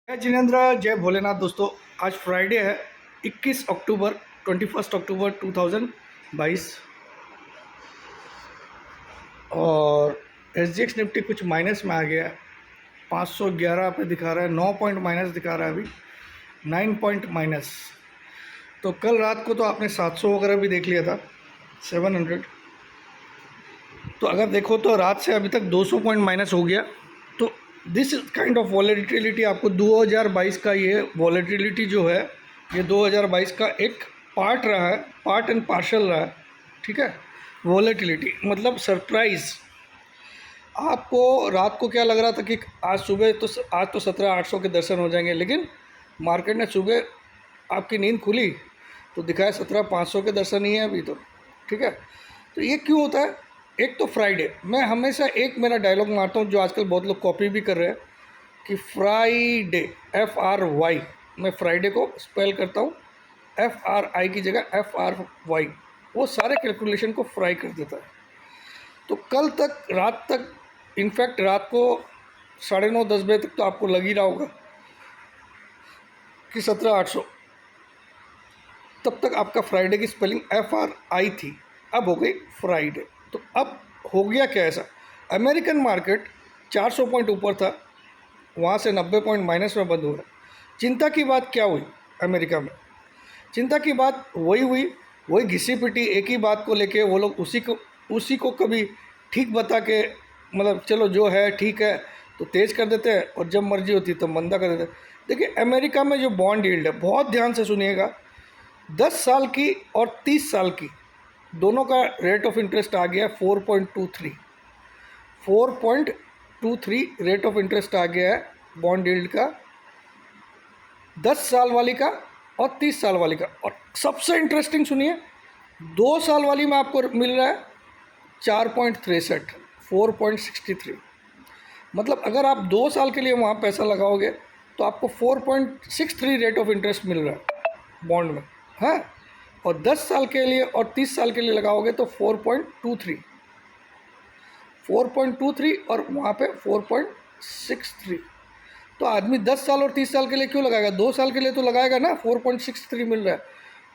जय जिनेन्द्र, जय भोलेनाथ। दोस्तों, आज फ्राइडे है 21 अक्टूबर 21 अक्टूबर 2022 और SGX निफ्टी कुछ माइनस में आ गया है। 511 पे दिखा रहा है, 9 पॉइंट माइनस दिखा रहा है, अभी 9 पॉइंट माइनस। तो कल रात को तो आपने 700 वगैरह भी देख लिया था, 700। तो अगर देखो तो रात से अभी तक 200 पॉइंट माइनस हो गया। तो दिस काइंड ऑफ वॉलेटिलिटी आपको 2022 का, ये वॉलेटिलिटी जो है ये 2022 का एक पार्ट रहा है, पार्ट एंड पार्शल रहा है। ठीक है, वॉलेटिलिटी मतलब सरप्राइज़। आपको रात को क्या लग रहा था कि आज सुबह तो आज तो 17,800 के दर्शन हो जाएंगे, लेकिन मार्केट ने सुबह आपकी नींद खुली तो दिखाया 17,500 के दर्शन ही है अभी तो। ठीक है, तो ये क्यों होता है? एक तो फ्राइडे, मैं हमेशा एक मेरा डायलॉग मारता हूँ जो आजकल बहुत लोग कॉपी भी कर रहे हैं कि फ्राइडे, FRY, मैं फ्राइडे को स्पेल करता हूँ FRI की जगह FRY। वो सारे कैलकुलेशन को फ्राई कर देता है। तो कल तक, रात तक, इनफैक्ट रात को 9:30 10 बजे तक तो आपको लग ही रहा होगा कि 17,800। तब तक आपका फ्राइडे की स्पेलिंग FRI थी, अब हो गई फ्राइडे। तो अब हो गया क्या ऐसा? अमेरिकन मार्केट 400 पॉइंट ऊपर था, वहाँ से 90 पॉइंट माइनस में बंद हुआ। चिंता की बात क्या हुई अमेरिका में? चिंता की बात वही हुई, वही घिसी पिटी एक ही बात को लेके। वो लोग उसी को कभी ठीक बता के, मतलब चलो जो है ठीक है तो तेज़ कर देते हैं, और जब मर्जी होती है तो मंदा कर देते हैं। देखिए, अमेरिका में जो बॉन्ड यील्ड है, बहुत ध्यान से सुनिएगा, 10 साल की और 30 साल की दोनों का रेट ऑफ इंटरेस्ट आ गया 4.23। 4.23 रेट ऑफ इंटरेस्ट आ गया है बॉन्ड यील्ड का, 10 साल वाली का और 30 साल वाली का। और सबसे इंटरेस्टिंग सुनिए, 2 साल वाली में आपको मिल रहा है 4.63, 4.63। मतलब अगर आप 2 साल के लिए वहाँ पैसा लगाओगे तो आपको 4.63 रेट ऑफ इंटरेस्ट मिल रहा है बॉन्ड में, हाँ। और 10 साल के लिए और 30 साल के लिए लगाओगे तो 4.23, 4.23 और वहाँ पे 4.63। तो आदमी 10 साल और 30 साल के लिए क्यों लगाएगा? 2 साल के लिए तो लगाएगा ना, 4.63 मिल रहा है।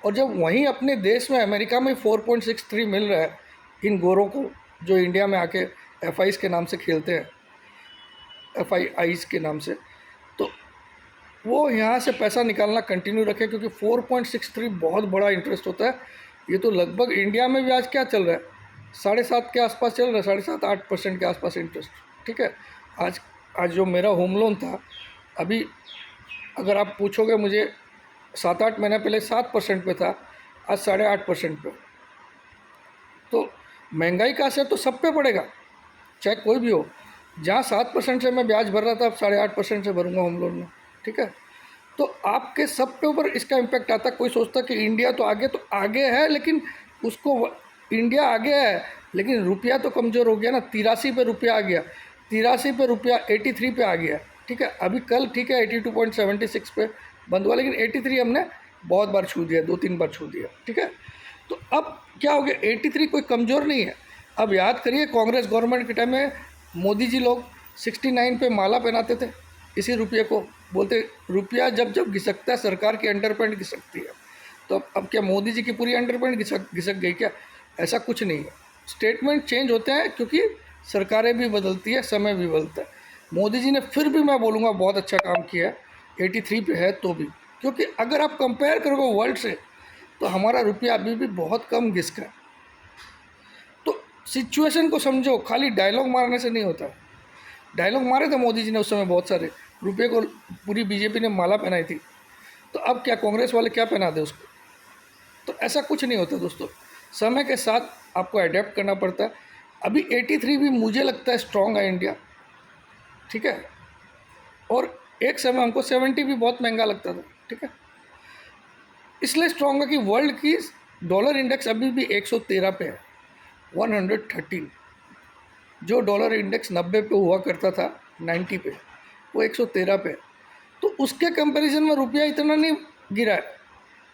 और जब वहीं अपने देश में, अमेरिका में 4.63 मिल रहा है इन गोरों को, जो इंडिया में आके FIs के नाम से खेलते हैं, FIIs के नाम से, तो वो यहाँ से पैसा निकालना कंटिन्यू रखें, क्योंकि 4.63 बहुत बड़ा इंटरेस्ट होता है। ये तो लगभग इंडिया में भी आज क्या चल रहा है, 7.5 के आसपास चल रहा है, 7.5-8% के आसपास इंटरेस्ट। ठीक है, आज जो मेरा होम लोन था, अभी अगर आप पूछोगे मुझे, 7-8 महीने पहले 7% पे था, आज 8.5% पे। तो महंगाई का असर तो सब पे पड़ेगा, चाहे कोई भी हो। जहाँ 7% से मैं ब्याज भर रहा था, अब 8.5% से भरूंगा होम लोन में। ठीक है, तो आपके सब पे ऊपर इसका इम्पैक्ट आता है। कोई सोचता कि इंडिया तो आगे है, लेकिन उसको, इंडिया आगे है लेकिन रुपया तो कमज़ोर हो गया ना। 83 पे रुपया आ गया, 83 पे रुपया 83 पे आ गया। ठीक है, अभी कल ठीक है 82.76 पे बंद हुआ, लेकिन 83 हमने बहुत बार छू दिया, 2-3 बार छू दिया। ठीक है, तो अब क्या हो गया, 83 कोई कमज़ोर नहीं है। अब याद करिए, कांग्रेस गवर्नमेंट के टाइम में मोदी जी लोग 69 पे माला पहनाते थे इसी रुपये को, बोलते रुपया जब जब घिसकता है सरकार की अंडरपेंट घिसकती है। तो अब क्या मोदी जी की पूरी अंडरपेंट घिसक गई क्या? ऐसा कुछ नहीं है। स्टेटमेंट चेंज होते हैं क्योंकि सरकारें भी बदलती है, समय भी बदलता है। मोदी जी ने फिर भी, मैं बोलूँगा, बहुत अच्छा काम किया है, 83 पे है तो भी। क्योंकि अगर आप कंपेयर करोगे वर्ल्ड से तो हमारा रुपया अभी भी बहुत कम घिसका है। तो सिचुएशन को समझो, खाली डायलॉग मारने से नहीं होता। डायलॉग मारे थे मोदी जी ने उस समय बहुत सारे, रुपये को पूरी बीजेपी ने माला पहनाई थी, तो अब क्या कांग्रेस वाले क्या पहना दे उसको? तो ऐसा कुछ नहीं होता दोस्तों, समय के साथ आपको अडेप्ट करना पड़ता है। अभी 83 भी मुझे लगता है स्ट्रॉन्ग है इंडिया। ठीक है, और एक समय हमको 70 भी बहुत महंगा लगता था। ठीक है, इसलिए स्ट्रॉन्ग है कि वर्ल्ड की डॉलर इंडेक्स अभी भी 113 पे है, 113। जो डॉलर इंडेक्स 90 पे हुआ करता था, 90 पे, वो 113 पे। तो उसके कंपैरिजन में रुपया इतना नहीं गिरा है।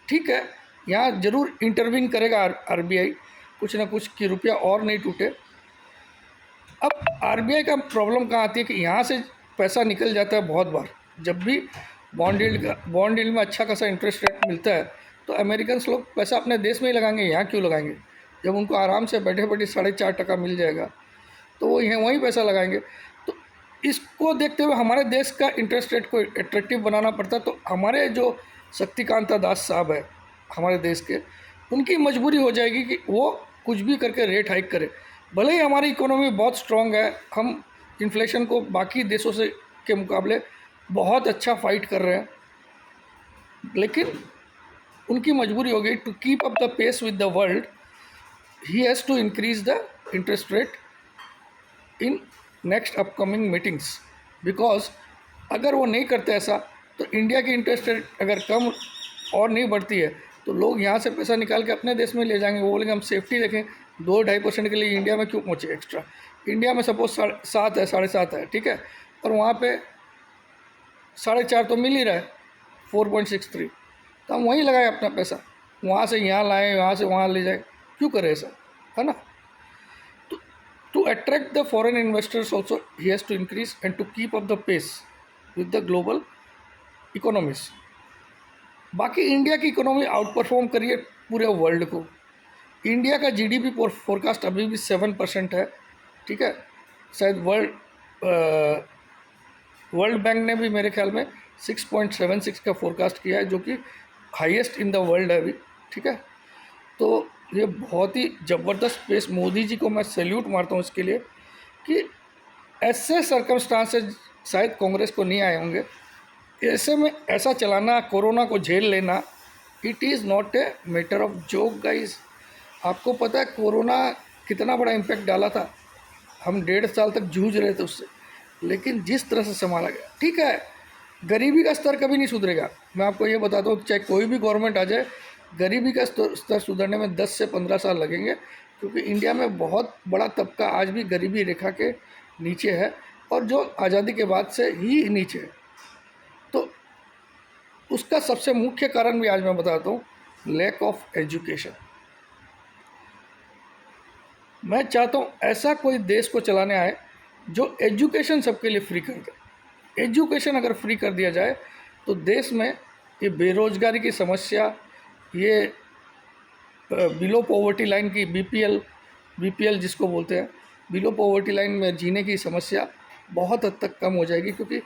ठीक है, यहाँ ज़रूर इंटरवीन करेगा RBI कुछ ना कुछ, कि रुपया और नहीं टूटे। अब RBI का प्रॉब्लम कहाँ आती है कि यहाँ से पैसा निकल जाता है बहुत बार, जब भी बॉन्ड यील्ड में अच्छा खासा इंटरेस्ट रेट मिलता है तो अमेरिकन लोग पैसा अपने देश में ही लगाएंगे, यहाँ क्यों लगाएंगे? जब उनको आराम से बैठे बैठे 4.5% मिल जाएगा तो वो यहाँ वहीं पैसा लगाएंगे। तो इसको देखते हुए हमारे देश का इंटरेस्ट रेट को अट्रैक्टिव बनाना पड़ता है। तो हमारे जो शक्तिकांता दास साहब है हमारे देश के, उनकी मजबूरी हो जाएगी कि वो कुछ भी करके रेट हाइक करे। भले ही हमारी इकोनॉमी बहुत स्ट्रॉन्ग है, हम इन्फ्लेशन को बाकी देशों से के मुकाबले बहुत अच्छा फाइट कर रहे हैं, लेकिन उनकी मजबूरी हो गई to keep up the pace with the world, he has to increase the interest rate in next upcoming meetings. Because अगर वो नहीं करते ऐसा तो इंडिया की इंटरेस्ट रेट अगर कम और नहीं बढ़ती है तो लोग यहाँ से पैसा निकाल के अपने देश में ले जाएंगे। वो बोलेंगे हम सेफ्टी देखें, 2-2.5% के लिए इंडिया में क्यों पहुँचे एक्स्ट्रा। इंडिया में सपोज 7 है, 7.5 है, ठीक है, और वहाँ पे 4.5 तो मिल ही रहा है, 4.63, तो हम वहीं लगाएं अपना पैसा, वहाँ से यहाँ लाएं, यहाँ से वहाँ ले जाएं, क्यों करें ऐसा, है ना? To attract the foreign investors also, he has to increase and to keep up the pace with the global economies. बाकी इंडिया की इकोनॉमी आउट परफॉर्म करिए पूरे वर्ल्ड को। इंडिया का जीडीपी फोरकास्ट अभी भी 7% है, ठीक है। शायद वर्ल्ड बैंक ने भी मेरे ख्याल में 6.76 का फोरकास्ट किया है, जो कि हाईएस्ट इन द वर्ल्ड है अभी, ठीक है। तो ये बहुत ही ज़बरदस्त पेस, मोदी जी को मैं सैल्यूट मारता हूँ इसके लिए कि ऐसे सर्कमस्टांसेस शायद कांग्रेस को नहीं आए होंगे। ऐसे में ऐसा चलाना, कोरोना को झेल लेना, it is not a matter of joke guys. आपको पता है कोरोना कितना बड़ा इम्पैक्ट डाला था, हम 1.5 साल तक जूझ रहे थे उससे, लेकिन जिस तरह से संभाला गया, ठीक है, गरीबी का स्तर कभी नहीं सुधरेगा। मैं आपको ये बताता हूँ, चाहे कोई भी गवर्नमेंट आ जाए, गरीबी का स्तर सुधरने में 10 से 15 साल लगेंगे, क्योंकि इंडिया में बहुत बड़ा तबका आज भी गरीबी रेखा के नीचे है, और जो आज़ादी के बाद से ही नीचे है। तो उसका सबसे मुख्य कारण भी आज मैं बताता हूँ, लैक ऑफ एजुकेशन। मैं चाहता हूँ ऐसा कोई देश को चलाने आए जो एजुकेशन सबके लिए फ्री कर दे। एजुकेशन अगर फ्री कर दिया जाए तो देश में ये बेरोजगारी की समस्या, ये बिलो पॉवर्टी लाइन की बीपीएल जिसको बोलते हैं, बिलो पॉवर्टी लाइन में जीने की समस्या बहुत हद तक कम हो जाएगी। क्योंकि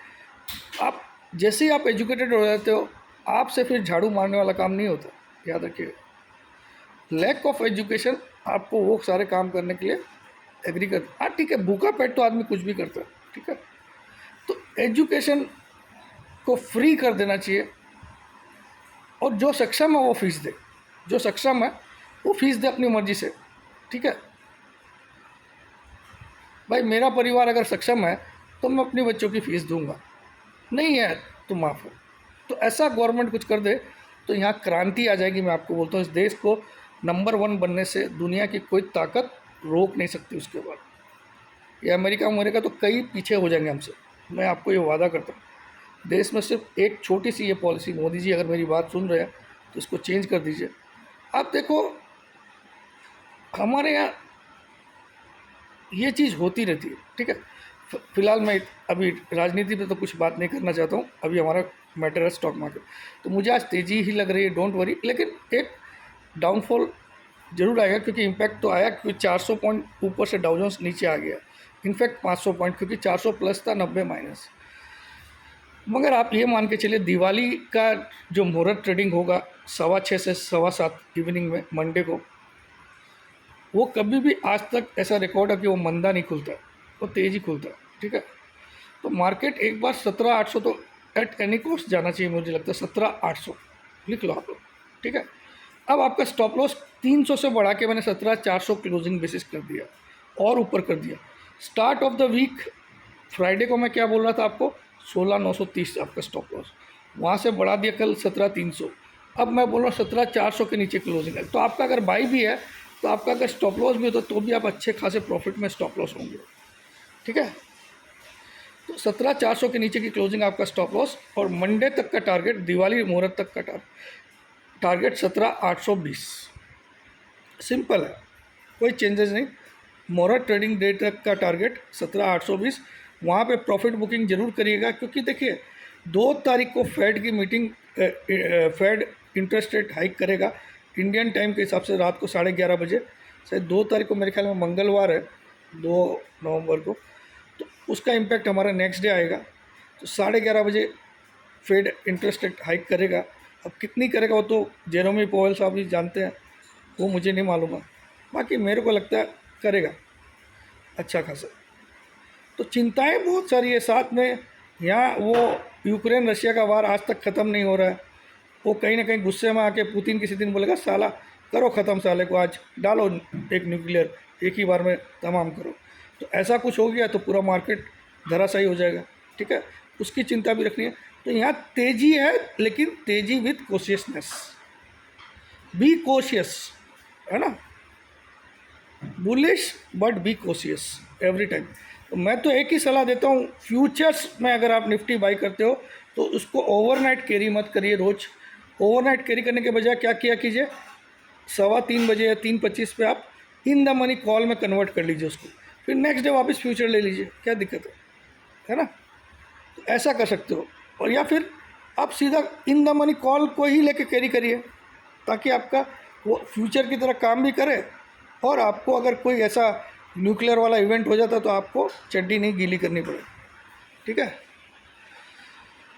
आप जैसे ही आप एजुकेटेड हो जाते हो, आपसे फिर झाड़ू मारने वाला काम नहीं होता, याद रखिएगा। लैक ऑफ एजुकेशन आपको वो सारे काम करने के लिए एग्री कर, हाँ ठीक है, भूखा पेट तो आदमी कुछ भी करता है, ठीक है। तो एजुकेशन को फ्री कर देना चाहिए, और जो सक्षम है वो फीस दे, जो सक्षम है वो फीस दे अपनी मर्जी से, ठीक है भाई। मेरा परिवार अगर सक्षम है तो मैं अपने बच्चों की फ़ीस दूंगा, नहीं है तो माफ़ हो। तो ऐसा गवर्नमेंट कुछ कर दे तो यहाँ क्रांति आ जाएगी। मैं आपको बोलता हूँ, इस देश को नंबर 1 बनने से दुनिया की कोई ताकत रोक नहीं सकती। उसके बाद ये अमेरिका तो कई पीछे हो जाएंगे हमसे, मैं आपको ये वादा करता हूँ। देश में सिर्फ एक छोटी सी ये पॉलिसी, मोदी जी अगर मेरी बात सुन रहे हैं तो इसको चेंज कर दीजिए। आप देखो, हमारे यहाँ ये चीज़ होती रहती है, ठीक है। फिलहाल मैं अभी राजनीति पे तो कुछ बात नहीं करना चाहता हूँ, अभी हमारा मैटर है स्टॉक मार्केट। तो मुझे आज तेज़ी ही लग रही है, डोंट वरी, लेकिन एक डाउनफॉल जरूर आएगा, क्योंकि इम्पैक्ट तो आया, क्योंकि 400 पॉइंट ऊपर से डाउ जोन्स नीचे आ गया, इनफैक्ट 500 पॉइंट, क्योंकि 400 प्लस था, 90 माइनस। मगर आप ये मान के चलिए, दिवाली का जो मुहूर्त ट्रेडिंग होगा 6:15 से 7:15 इवनिंग में मंडे को, वो कभी भी आज तक ऐसा रिकॉर्ड है कि वो मंदा नहीं खुलता है, वो तेज़ी खुलता है, ठीक है। तो मार्केट एक बार 17,800 तो एट एनी कॉस्ट जाना चाहिए, मुझे लगता है 17,800 लिख लो आप लोग, ठीक है। अब आपका स्टॉप लॉस 300 से बढ़ा के मैंने 17,400 क्लोजिंग बेसिस कर दिया और ऊपर कर दिया। Start of the week Friday को मैं क्या बोल रहा था आपको, 16,930 आपका स्टॉप लॉस, वहाँ से बढ़ा दिया कल 17,300। अब मैं बोल रहा हूँ 17,400 के नीचे क्लोजिंग है। तो आपका अगर बाई भी है तो आपका अगर स्टॉप लॉस भी हो तो भी आप अच्छे खासे प्रॉफिट में स्टॉप लॉस होंगे, ठीक है। तो 17,400 के नीचे की क्लोजिंग आपका स्टॉप लॉस, और मंडे तक का टारगेट, दिवाली मुहूर्त तक का टारगेट 17,820। सिंपल है, कोई चेंजेस नहीं। मुहूर्त ट्रेडिंग डे तक का टारगेट 17,820, वहाँ पे प्रॉफिट बुकिंग जरूर करिएगा, क्योंकि देखिए 2 तारीख को फेड की मीटिंग, फेड इंटरेस्ट रेट हाइक करेगा इंडियन टाइम के हिसाब से रात को 11:30 बजे। शायद 2 तारीख को मेरे ख्याल में मंगलवार है, 2 नवंबर को। तो उसका इम्पैक्ट हमारा नेक्स्ट डे आएगा। तो 11:30 बजे फेड इंटरेस्ट रेट हाइक करेगा। अब कितनी करेगा वो तो जेरोमी पोवेल साहब ही जानते हैं, वो मुझे नहीं मालूम है। बाकी मेरे को लगता है करेगा अच्छा खासा। तो चिंताएं बहुत सारी है साथ में। यहाँ वो यूक्रेन रशिया का वार आज तक ख़त्म नहीं हो रहा है। वो कहीं ना कहीं गुस्से में आके पुतिन किसी दिन बोलेगा साला करो ख़त्म, साले को आज डालो एक न्यूक्लियर, एक ही बार में तमाम करो। तो ऐसा कुछ हो गया तो पूरा मार्केट धराशायी हो जाएगा। ठीक है, उसकी चिंता भी रखनी है। तो यहाँ तेज़ी है, लेकिन तेज़ी विथ कॉशियसनेस, बी कॉशियस, है ना, bullish but be cautious every time. तो मैं तो एक ही सलाह देता हूँ, फ्यूचर्स में अगर आप निफ्टी बाई करते हो तो उसको ओवरनाइट कैरी मत करिए। रोज़ ओवरनाइट कैरी करने के बजाय क्या किया कीजिए, 3:15 या 3:25 पे आप इन द मनी कॉल में कन्वर्ट कर लीजिए उसको, फिर नेक्स्ट डे वापस फ्यूचर ले लीजिए, क्या दिक्कत है ना। तो ऐसा कर सकते हो। और या फिर आप सीधा इन द मनी कॉल को ही लेके कैरी करिए, ताकि आपका वो फ्यूचर की तरह काम भी करे, और आपको अगर कोई ऐसा न्यूक्लियर वाला इवेंट हो जाता तो आपको चड्डी नहीं गीली करनी पड़े। ठीक है,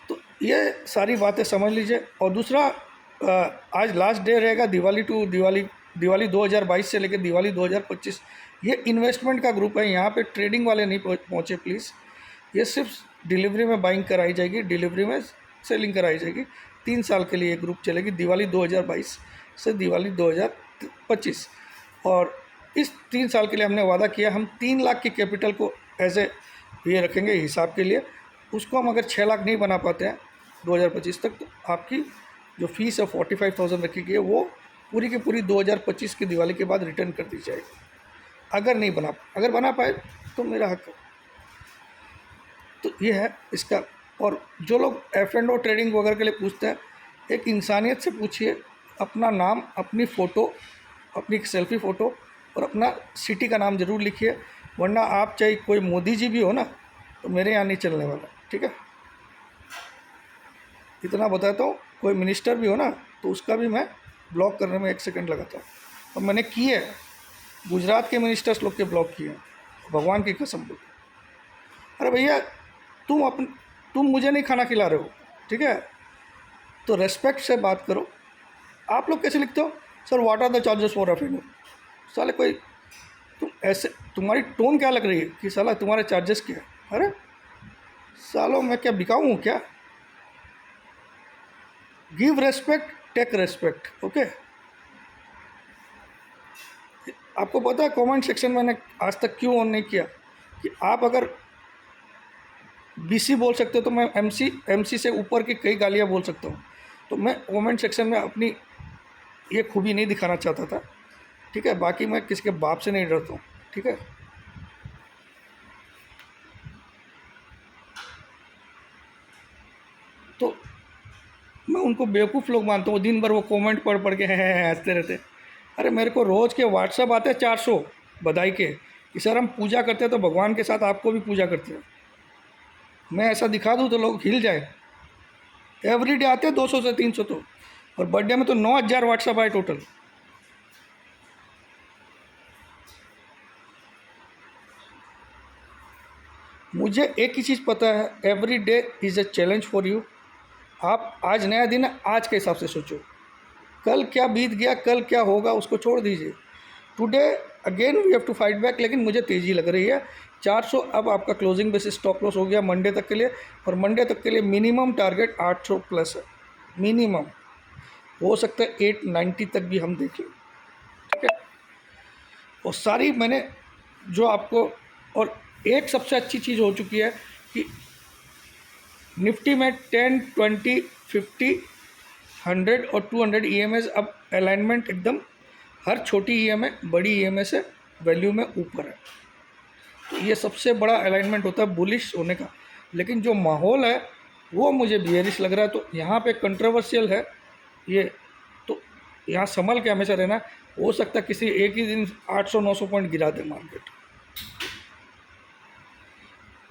तो ये सारी बातें समझ लीजिए। और दूसरा, आज लास्ट डे रहेगा दिवाली 2022 से लेकर दिवाली 2025। ये इन्वेस्टमेंट का ग्रुप है, यहाँ पे ट्रेडिंग वाले नहीं पहुँचे प्लीज़। ये सिर्फ डिलीवरी में बाइंग कराई जाएगी, डिलीवरी में सेलिंग कराई जाएगी। 3 साल के लिए ये ग्रुप चलेगी, दिवाली 2022 से दिवाली 2025। और इस 3 साल के लिए हमने वादा किया, हम 3 लाख की कैपिटल को एज ए ये रखेंगे हिसाब के लिए। उसको हम अगर 6 लाख नहीं बना पाते हैं 2025 तक, तो आपकी जो फीस है 45,000 रखी गई है, वो पूरी की पूरी 2025 की दिवाली के बाद रिटर्न कर दी जाएगी। अगर बना पाए तो मेरा हक है। तो ये है इसका। और जो लोग F&O ट्रेडिंग वगैरह के लिए पूछते हैं, एक इंसानियत से पूछिए, अपना नाम, अपनी फ़ोटो, अपनी सेल्फी फ़ोटो और अपना सिटी का नाम ज़रूर लिखिए, वरना आप चाहे कोई मोदी जी भी हो ना, तो मेरे यहाँ नहीं चलने वाला। ठीक है, इतना बताता हूँ। कोई मिनिस्टर भी हो ना, तो उसका भी मैं ब्लॉक करने में 1 सेकंड लगाता हूँ, और मैंने किए। गुजरात के मिनिस्टर्स लोग के ब्लॉक किए, भगवान की कसम बोल। अरे भैया, तुम मुझे नहीं खाना खिला रहे हो, ठीक है, तो रेस्पेक्ट से बात करो। आप लोग कैसे लिखते हो, sir what are the charges for F&O? साले कोई तुम ऐसे, तुम्हारी टोन क्या लग रही है कि साला तुम्हारे चार्जेस क्या है? अरे सालों मैं क्या बिकाऊ हूँ क्या? Give respect, take respect. Okay, आपको पता है कमेंट सेक्शन मैंने आज तक क्यों ऑन नहीं किया, कि आप अगर BC बोल सकते हो तो मैं MC से ऊपर की कई गालियाँ बोल सकता हूँ। तो मैं कमेंट सेक्शन में अपनी ये खूबी नहीं दिखाना चाहता था। ठीक है, बाकी मैं किसी के बाप से नहीं डरता हूँ। ठीक है, तो मैं उनको बेवकूफ़ लोग मानता हूँ, दिन भर वो कमेंट पढ़ पढ़ के हंसते रहते। अरे मेरे को रोज़ के व्हाट्सएप आते हैं 400 बधाई के, कि सर हम पूजा करते हैं तो भगवान के साथ आपको भी पूजा करते हैं। मैं ऐसा दिखा दूँ तो लोग हिल जाए। एवरीडे आते हैं 200 से 300 तो, और बर्थडे में तो 9,000 व्हाट्सएप आए टोटल। मुझे एक ही चीज़ पता है, every day is a challenge for you. आप आज नया दिन है, आज के हिसाब से सोचो, कल क्या बीत गया, कल क्या होगा उसको छोड़ दीजिए। Today again we have to fight back. लेकिन मुझे तेज़ी लग रही है। 400 अब आपका क्लोजिंग बेसिस स्टॉप लॉस हो गया मंडे तक के लिए, और मंडे तक के लिए मिनिमम टारगेट 800 प्लस है, मिनिमम। हो सकता है 890 तक भी हम देखें। ठीक है, और सारी मैंने जो आपको, और एक सबसे अच्छी चीज़ हो चुकी है कि निफ्टी में 10, 20, 50, 100 और 200 EMAs अब अलाइनमेंट एकदम, हर छोटी EMA बड़ी EMA से वैल्यू में ऊपर है। तो ये सबसे बड़ा अलाइनमेंट होता है बुलिश होने का। लेकिन जो माहौल है वो मुझे बियरिश लग रहा है। तो यहाँ पे कंट्रोवर्शियल है ये, तो यहाँ संभल के हमेशा रहना। हो सकता है किसी एक ही दिन 800-900 पॉइंट गिरा दे मार्केट।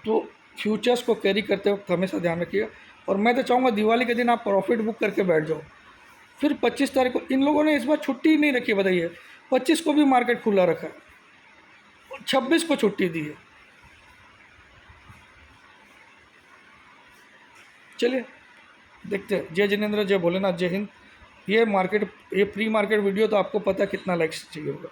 तो फ्यूचर्स को कैरी करते वक्त हमेशा ध्यान रखिएगा। और मैं तो चाहूँगा दिवाली के दिन आप प्रॉफिट बुक करके बैठ जाओ। फिर 25 तारीख को इन लोगों ने इस बार छुट्टी ही नहीं रखी है, बताइए। 25 को भी मार्केट खुला रखा है और 26 को छुट्टी दी है। चलिए देखते हैं। जय जिनेंद्र, जय भोलेनाथ, जय हिंद। ये प्री मार्केट वीडियो तो आपको पता कितना लाइक्स चाहिए होगा।